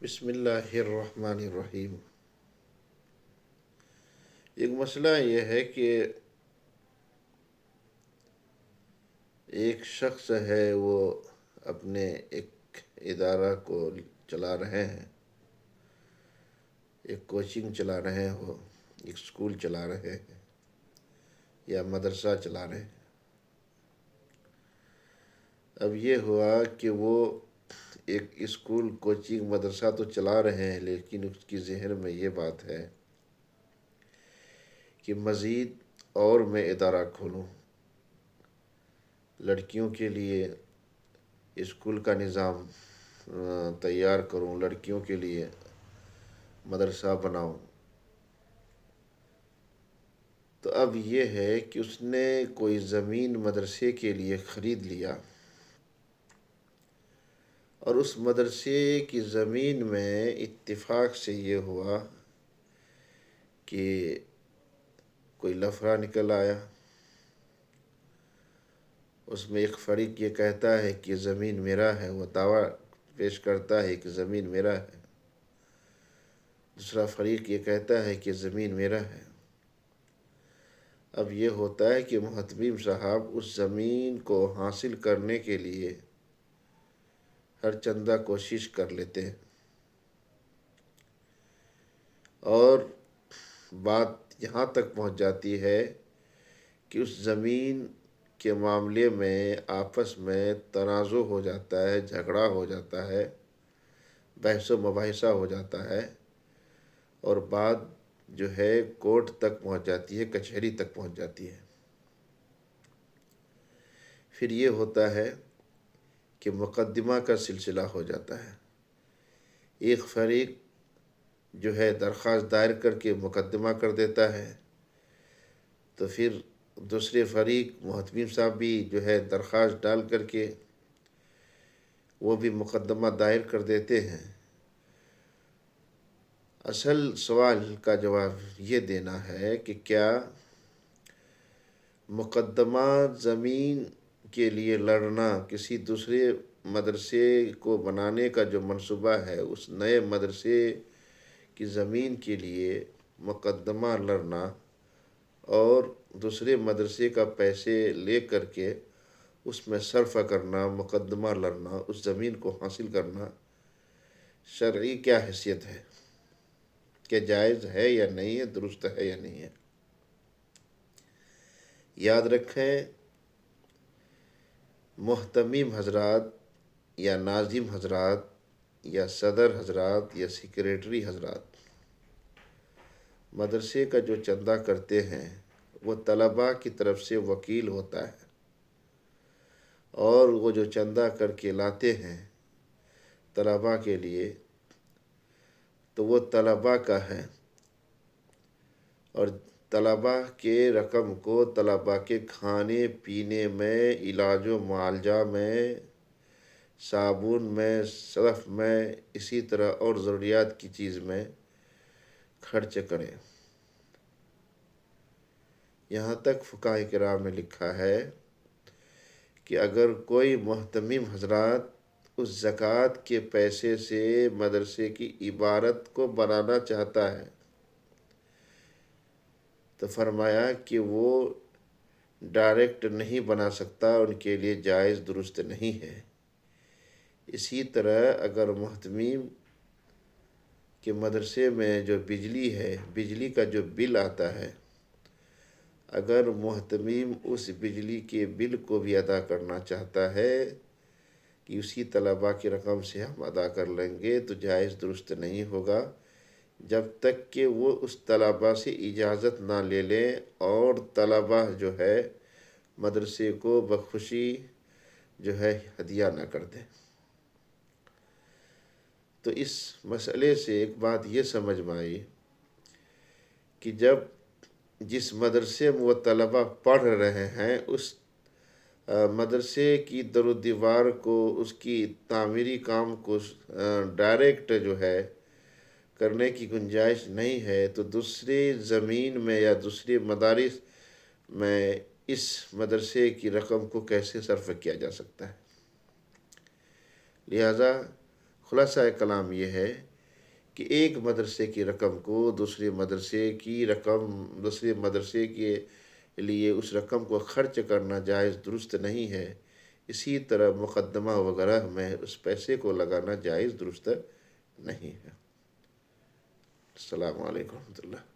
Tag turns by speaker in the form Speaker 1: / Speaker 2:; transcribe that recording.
Speaker 1: بسم اللہ الرحمن الرحیم۔ ایک مسئلہ یہ ہے کہ ایک شخص ہے، وہ اپنے ایک ادارہ کو چلا رہے ہیں، ایک کوچنگ چلا رہے ہیں، وہ ایک اسکول چلا رہے ہیں یا مدرسہ چلا رہے ہیں۔ اب یہ ہوا کہ وہ ایک اسکول کوچنگ مدرسہ تو چلا رہے ہیں، لیکن اس کی ذہن میں یہ بات ہے کہ مزید اور میں ادارہ کھولوں، لڑکیوں کے لیے اسکول کا نظام تیار کروں، لڑکیوں کے لیے مدرسہ بناؤں۔ تو اب یہ ہے کہ اس نے کوئی زمین مدرسے کے لیے خرید لیا، اور اس مدرسے کی زمین میں اتفاق سے یہ ہوا کہ کوئی لفڑا نکل آیا۔ اس میں ایک فریق یہ کہتا ہے کہ زمین میرا ہے، وہ دعویٰ پیش کرتا ہے کہ زمین میرا ہے، دوسرا فریق یہ کہتا ہے کہ زمین میرا ہے۔ اب یہ ہوتا ہے کہ محتمیم صاحب اس زمین کو حاصل کرنے کے لیے ہر چندہ کوشش کر لیتے ہیں، اور بات یہاں تک پہنچ جاتی ہے کہ اس زمین کے معاملے میں آپس میں تنازع ہو جاتا ہے، جھگڑا ہو جاتا ہے، بحث و مباحثہ ہو جاتا ہے، اور بات جو ہے کورٹ تک پہنچ جاتی ہے، کچہری تک پہنچ جاتی ہے۔ پھر یہ ہوتا ہے کہ مقدمہ کا سلسلہ ہو جاتا ہے۔ ایک فریق جو ہے درخواست دائر کر کے مقدمہ کر دیتا ہے، تو پھر دوسرے فریق محتمیم صاحب بھی جو ہے درخواست ڈال کر کے وہ بھی مقدمہ دائر کر دیتے ہیں۔ اصل سوال کا جواب یہ دینا ہے کہ کیا مقدمہ زمین کے لیے لڑنا، کسی دوسرے مدرسے کو بنانے کا جو منصوبہ ہے، اس نئے مدرسے کی زمین کے لیے مقدمہ لڑنا اور دوسرے مدرسے کا پیسے لے کر کے اس میں صرف کرنا، مقدمہ لڑنا، اس زمین کو حاصل کرنا، شرعی کیا حیثیت ہے؟ کہ جائز ہے یا نہیں ہے، درست ہے یا نہیں ہے؟ یاد رکھیں، محتمیم حضرات یا ناظم حضرات یا صدر حضرات یا سیکریٹری حضرات مدرسے کا جو چندہ کرتے ہیں وہ طلباء کی طرف سے وکیل ہوتا ہے، اور وہ جو چندہ کر کے لاتے ہیں طلباء کے لیے تو وہ طلباء کا ہے، اور طلباء کے رقم کو طلباء کے کھانے پینے میں، علاج و معالجہ میں، صابن میں، صرف میں، اسی طرح اور ضروریات کی چیز میں خرچ کریں۔ یہاں تک فقہاء کرام نے لکھا ہے کہ اگر کوئی محتمم حضرات اس زکوٰۃ کے پیسے سے مدرسے کی عمارت کو بنانا چاہتا ہے تو فرمایا کہ وہ ڈائریکٹ نہیں بنا سکتا، ان کے لیے جائز درست نہیں ہے۔ اسی طرح اگر محتمیم کے مدرسے میں جو بجلی ہے، بجلی کا جو بل آتا ہے، اگر محتمیم اس بجلی کے بل کو بھی ادا کرنا چاہتا ہے کہ اسی طلباء کی رقم سے ہم ادا کر لیں گے، تو جائز درست نہیں ہوگا جب تک کہ وہ اس طلباء سے اجازت نہ لے لیں اور طلباء جو ہے مدرسے کو بخوشی جو ہے ہدیہ نہ کر دیں۔ تو اس مسئلے سے ایک بات یہ سمجھ میں آئی کہ جب جس مدرسے میں وہ طلباء پڑھ رہے ہیں اس مدرسے کی در و دیوار کو، اس کی تعمیری کام کو ڈائریکٹ جو ہے کرنے کی گنجائش نہیں ہے، تو دوسری زمین میں یا دوسری مدارس میں اس مدرسے کی رقم کو کیسے صرف کیا جا سکتا ہے؟ لہذا خلاصہ کلام یہ ہے کہ ایک مدرسے کی رقم کو دوسرے مدرسے کے لیے اس رقم کو خرچ کرنا جائز درست نہیں ہے، اسی طرح مقدمہ وغیرہ میں اس پیسے کو لگانا جائز درست نہیں ہے۔ السلام علیکم ورحمۃ اللہ۔